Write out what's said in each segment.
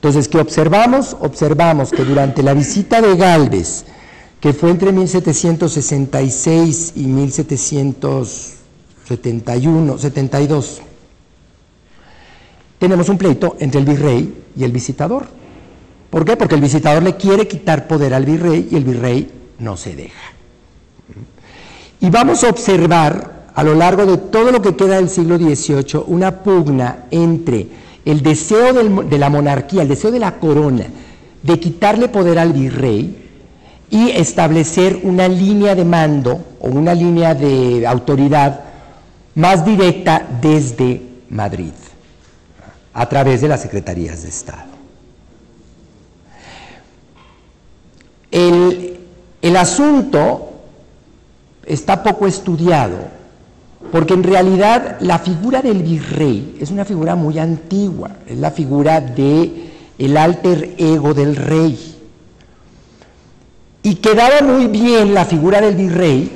Entonces, ¿qué observamos? Observamos que durante la visita de Gálvez, que fue entre 1766 y 1772, tenemos un pleito entre el virrey y el visitador. ¿Por qué? Porque el visitador le quiere quitar poder al virrey y el virrey no se deja. Y vamos a observar a lo largo de todo lo que queda del siglo XVIII una pugna entre el deseo de la monarquía, el deseo de la corona, de quitarle poder al virrey y establecer una línea de mando o una línea de autoridad más directa desde Madrid, a través de las secretarías de Estado. El asunto está poco estudiado, porque en realidad la figura del virrey es una figura muy antigua, es la figura del alter ego del rey. Y quedaba muy bien la figura del virrey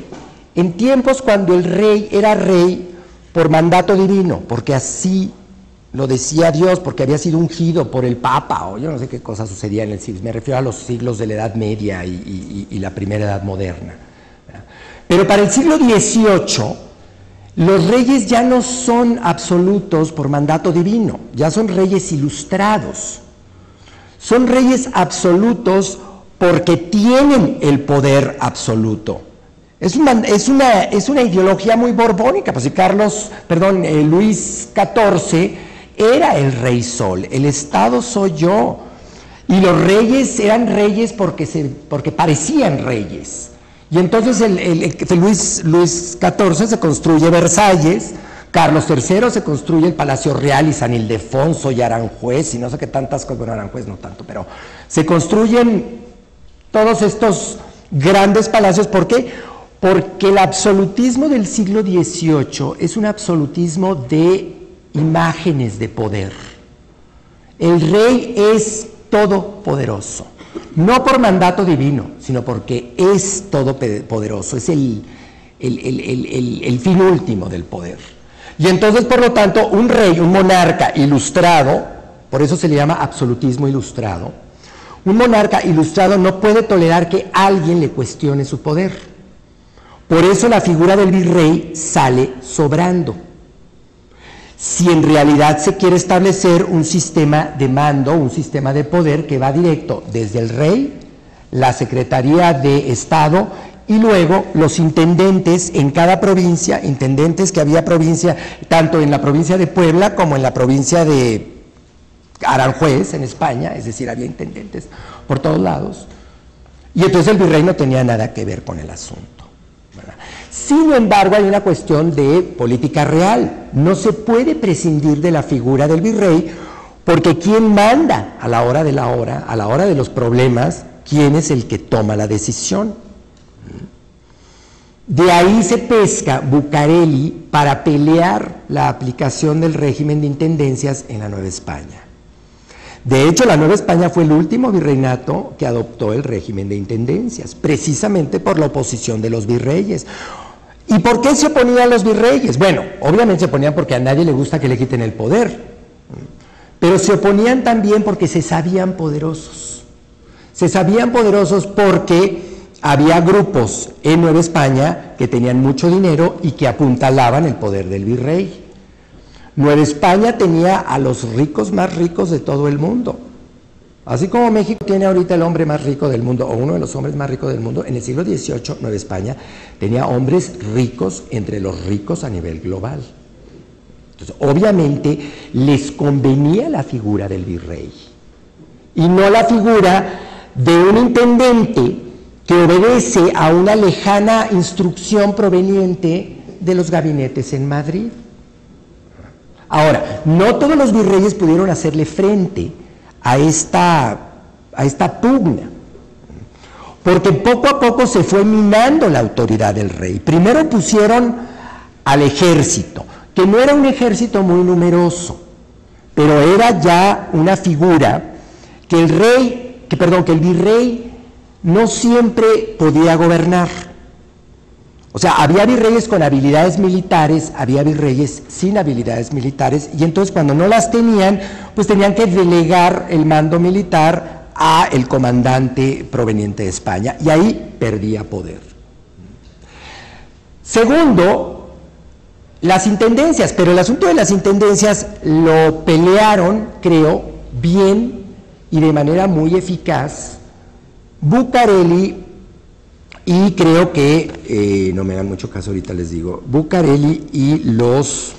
en tiempos cuando el rey era rey por mandato divino, porque así lo decía Dios, porque había sido ungido por el Papa, o yo no sé qué cosa sucedía en el siglo, me refiero a los siglos de la Edad Media y la primera Edad Moderna. Pero para el siglo XVIII, los reyes ya no son absolutos por mandato divino, ya son reyes ilustrados. Son reyes absolutos porque tienen el poder absoluto. Es una ideología muy borbónica, pues si Luis XIV era el rey sol, el Estado soy yo, y los reyes eran reyes porque parecían reyes. Y entonces Luis XIV se construye Versalles, Carlos III se construye el Palacio Real y San Ildefonso y Aranjuez y no sé qué tantas cosas, bueno, Aranjuez no tanto, pero se construyen todos estos grandes palacios. ¿Por qué? Porque el absolutismo del siglo XVIII es un absolutismo de imágenes de poder. El rey es todopoderoso. No por mandato divino, sino porque es todopoderoso, es el fin último del poder. Y entonces, por lo tanto, un rey, un monarca ilustrado, por eso se le llama absolutismo ilustrado, un monarca ilustrado no puede tolerar que alguien le cuestione su poder. Por eso la figura del virrey sale sobrando. Si en realidad se quiere establecer un sistema de mando, un sistema de poder que va directo desde el rey, la Secretaría de Estado y luego los intendentes en cada provincia, intendentes que había provincia, tanto en la provincia de Puebla como en la provincia de Aranjuez, en España, es decir, había intendentes por todos lados, y entonces el virrey no tenía nada que ver con el asunto, ¿verdad? Sin embargo, hay una cuestión de política real. No se puede prescindir de la figura del virrey, porque ¿quién manda a la hora de la hora, a la hora de los problemas? ¿Quién es el que toma la decisión? De ahí se pesca Bucareli para pelear la aplicación del régimen de intendencias en la Nueva España. De hecho, la Nueva España fue el último virreinato que adoptó el régimen de intendencias, precisamente por la oposición de los virreyes. ¿Y por qué se oponían los virreyes? Bueno, obviamente se oponían porque a nadie le gusta que le quiten el poder, pero se oponían también porque se sabían poderosos. Se sabían poderosos porque había grupos en Nueva España que tenían mucho dinero y que apuntalaban el poder del virrey. Nueva España tenía a los ricos más ricos de todo el mundo. Así como México tiene ahorita el hombre más rico del mundo, o uno de los hombres más ricos del mundo, en el siglo XVIII Nueva España tenía hombres ricos entre los ricos a nivel global. Entonces, obviamente, les convenía la figura del virrey, y no la figura de un intendente que obedece a una lejana instrucción proveniente de los gabinetes en Madrid. Ahora, no todos los virreyes pudieron hacerle frente a esta pugna, porque poco a poco se fue minando la autoridad del rey. Primero pusieron al ejército, que no era un ejército muy numeroso, pero era ya una figura que el virrey no siempre podía gobernar. O sea, había virreyes con habilidades militares, había virreyes sin habilidades militares, y entonces cuando no las tenían, pues tenían que delegar el mando militar a el comandante proveniente de España, y ahí perdía poder. Segundo, las intendencias, pero el asunto de las intendencias lo pelearon, creo, bien y de manera muy eficaz Bucareli, y creo que, no me hagan mucho caso ahorita les digo, Bucareli y los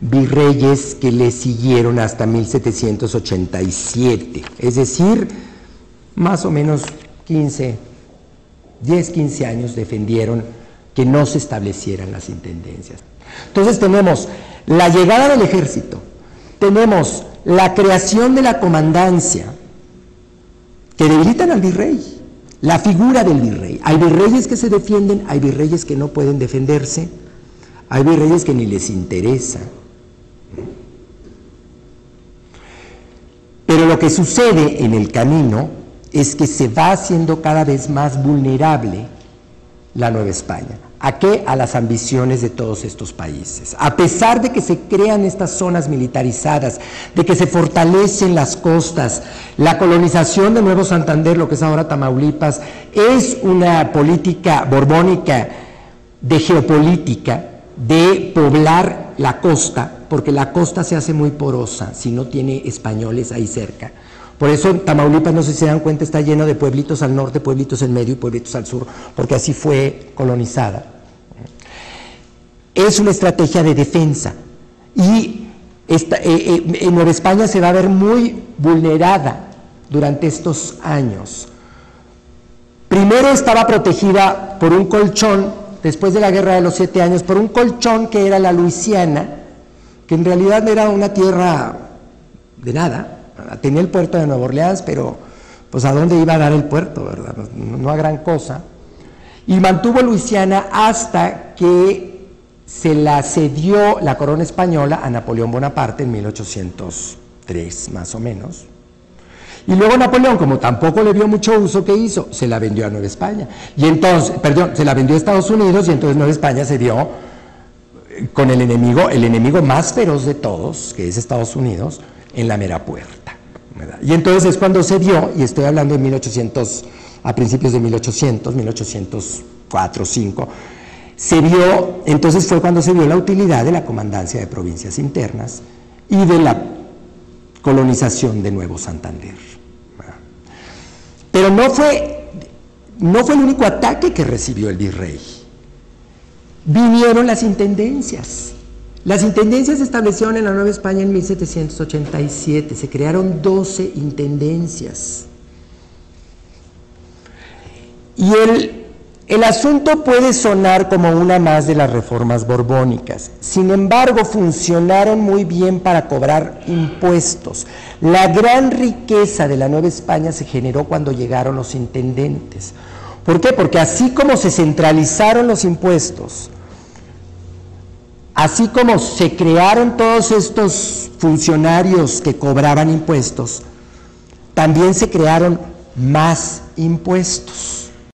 virreyes que le siguieron hasta 1787, es decir, más o menos 10, 15 años defendieron que no se establecieran las intendencias. Entonces tenemos la llegada del ejército, tenemos la creación de la comandancia, que debilitan al virrey, la figura del virrey. Hay virreyes que se defienden, hay virreyes que no pueden defenderse, hay virreyes que ni les interesa. Pero lo que sucede en el camino es que se va haciendo cada vez más vulnerable la Nueva España. ¿A qué? A las ambiciones de todos estos países. A pesar de que se crean estas zonas militarizadas, de que se fortalecen las costas, la colonización de Nuevo Santander, lo que es ahora Tamaulipas, es una política borbónica de geopolítica, de poblar la costa, porque la costa se hace muy porosa si no tiene españoles ahí cerca. Por eso Tamaulipas, no sé si se dan cuenta, está lleno de pueblitos al norte, pueblitos en medio y pueblitos al sur, porque así fue colonizada. Es una estrategia de defensa, y en Nueva España se va a ver muy vulnerada durante estos años. Primero estaba protegida por un colchón, después de la Guerra de los 7 Años, por un colchón que era la Luisiana, que en realidad era una tierra de nada. Tenía el puerto de Nueva Orleans, pero pues a dónde iba a dar el puerto, ¿verdad? No a gran cosa. Y mantuvo Luisiana hasta que se la cedió la corona española a Napoleón Bonaparte en 1803, más o menos. Y luego Napoleón, como tampoco le vio mucho uso, ¿qué hizo? Se la vendió a Nueva España. Y entonces, perdón, se la vendió a Estados Unidos, y entonces Nueva España se dio con el enemigo más feroz de todos, que es Estados Unidos, en la mera puerta, ¿verdad? Y entonces es cuando se dio, y estoy hablando de 1800, a principios de 1804, 5, se vio, entonces fue cuando se vio la utilidad de la comandancia de provincias internas y de la colonización de Nuevo Santander, ¿verdad? Pero no fue el único ataque que recibió el virrey. Vinieron las intendencias. Las intendencias se establecieron en la Nueva España en 1787, se crearon 12 intendencias. Y el asunto puede sonar como una más de las reformas borbónicas, sin embargo funcionaron muy bien para cobrar impuestos. La gran riqueza de la Nueva España se generó cuando llegaron los intendentes. ¿Por qué? Porque así como se centralizaron los impuestos, así como se crearon todos estos funcionarios que cobraban impuestos, también se crearon más impuestos.